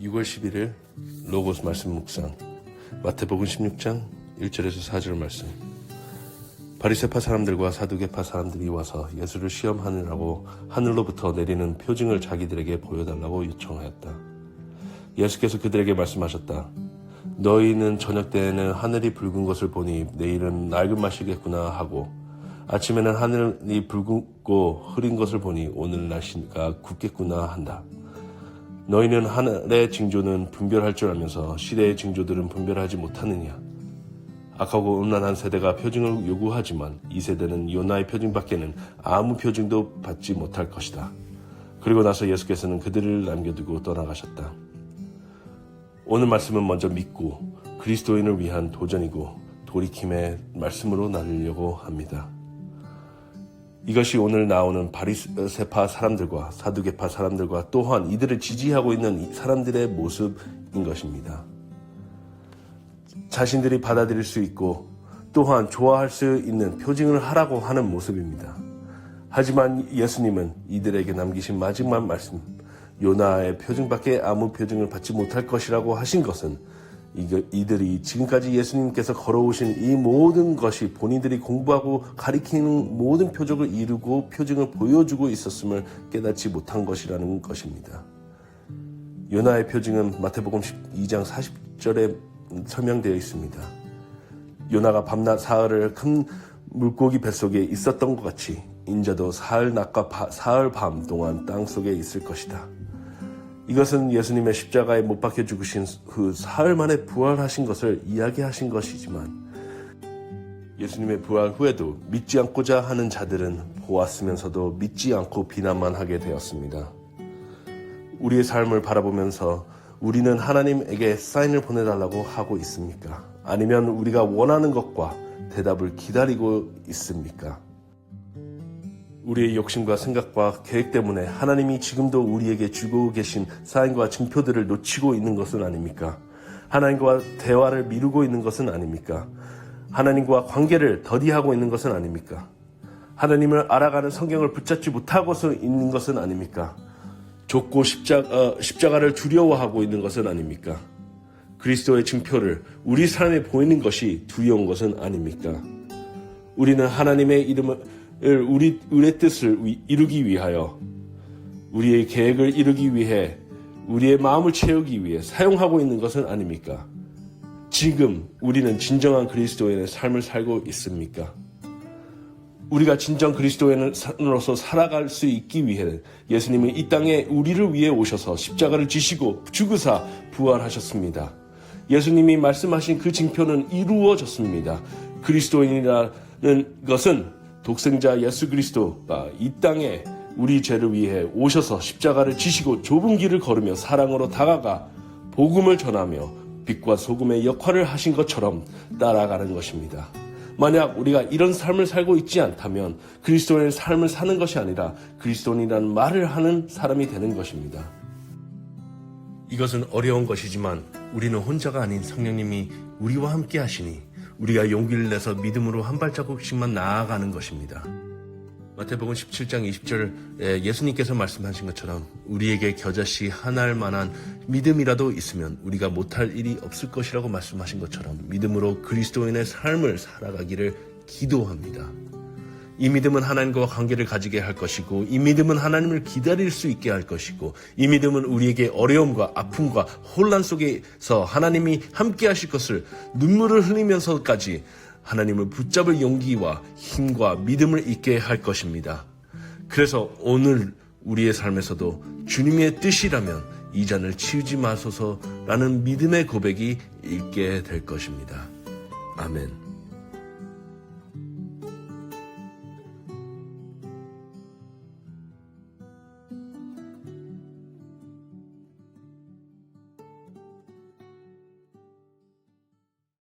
6월 11일 로고스 말씀 묵상 마태복음 16장 1절에서 4절 말씀. 바리새파 사람들과 사두개파 사람들이 와서 예수를 시험하느라고 하늘로부터 내리는 표징을 자기들에게 보여달라고 요청하였다. 예수께서 그들에게 말씀하셨다. 너희는 저녁 때에는 하늘이 붉은 것을 보니 내일은 낡은 맛이겠구나 하고, 아침에는 하늘이 붉고 흐린 것을 보니 오늘 날씨가 굳겠구나 한다. 너희는 하늘의 징조는 분별할 줄 알면서 시대의 징조들은 분별하지 못하느냐. 악하고 음란한 세대가 표징을 요구하지만 이 세대는 요나의 표징밖에는 아무 표징도 받지 못할 것이다. 그리고 나서 예수께서는 그들을 남겨두고 떠나가셨다. 오늘 말씀은 먼저 믿고 그리스도인을 위한 도전이고 돌이킴의 말씀으로 나누려고 합니다. 이것이 오늘 나오는 바리새파 사람들과 사두개파 사람들과 또한 이들을 지지하고 있는 사람들의 모습인 것입니다. 자신들이 받아들일 수 있고 또한 좋아할 수 있는 표징을 하라고 하는 모습입니다. 하지만 예수님은 이들에게 남기신 마지막 말씀, 요나의 표징밖에 아무 표징을 받지 못할 것이라고 하신 것은 이들이 지금까지 예수님께서 걸어오신 이 모든 것이 본인들이 공부하고 가리키는 모든 표적을 이루고 표징을 보여주고 있었음을 깨닫지 못한 것이라는 것입니다. 요나의 표징은 마태복음 12장 40절에 설명되어 있습니다. 요나가 밤낮 사흘을 큰 물고기 뱃속에 있었던 것 같이 인자도 사흘 낮과 사흘 밤 동안 땅속에 있을 것이다. 이것은 예수님의 십자가에 못 박혀 죽으신 후 사흘 만에 부활하신 것을 이야기하신 것이지만, 예수님의 부활 후에도 믿지 않고자 하는 자들은 보았으면서도 믿지 않고 비난만 하게 되었습니다. 우리의 삶을 바라보면서 우리는 하나님에게 사인을 보내달라고 하고 있습니까? 아니면 우리가 원하는 것과 대답을 기다리고 있습니까? 우리의 욕심과 생각과 계획 때문에 하나님이 지금도 우리에게 주고 계신 사인과 증표들을 놓치고 있는 것은 아닙니까? 하나님과 대화를 미루고 있는 것은 아닙니까? 하나님과 관계를 더디하고 있는 것은 아닙니까? 하나님을 알아가는 성경을 붙잡지 못하고 있는 것은 아닙니까? 좁고 십자가를 두려워하고 있는 것은 아닙니까? 그리스도의 증표를 우리 삶에 보이는 것이 두려운 것은 아닙니까? 우리는 하나님의 이름을 우리의 뜻을 이루기 위하여, 우리의 계획을 이루기 위해, 우리의 마음을 채우기 위해 사용하고 있는 것은 아닙니까? 지금 우리는 진정한 그리스도인의 삶을 살고 있습니까? 우리가 진정 그리스도인으로서 살아갈 수 있기 위해 예수님은 이 땅에 우리를 위해 오셔서 십자가를 지시고 죽으사 부활하셨습니다. 예수님이 말씀하신 그 징표는 이루어졌습니다. 그리스도인이라는 것은 독생자 예수 그리스도가 이 땅에 우리 죄를 위해 오셔서 십자가를 지시고 좁은 길을 걸으며 사랑으로 다가가 복음을 전하며 빛과 소금의 역할을 하신 것처럼 따라가는 것입니다. 만약 우리가 이런 삶을 살고 있지 않다면 그리스도인의 삶을 사는 것이 아니라 그리스도인이라는 말을 하는 사람이 되는 것입니다. 이것은 어려운 것이지만 우리는 혼자가 아닌 성령님이 우리와 함께 하시니 우리가 용기를 내서 믿음으로 한 발자국씩만 나아가는 것입니다. 마태복음 17장 20절에 예수님께서 말씀하신 것처럼 우리에게 겨자씨 하나일 만한 믿음이라도 있으면 우리가 못할 일이 없을 것이라고 말씀하신 것처럼 믿음으로 그리스도인의 삶을 살아가기를 기도합니다. 이 믿음은 하나님과 관계를 가지게 할 것이고, 이 믿음은 하나님을 기다릴 수 있게 할 것이고, 이 믿음은 우리에게 어려움과 아픔과 혼란 속에서 하나님이 함께 하실 것을 눈물을 흘리면서까지 하나님을 붙잡을 용기와 힘과 믿음을 있게 할 것입니다. 그래서 오늘 우리의 삶에서도 주님의 뜻이라면 이 잔을 치우지 마소서라는 믿음의 고백이 있게 될 것입니다. 아멘.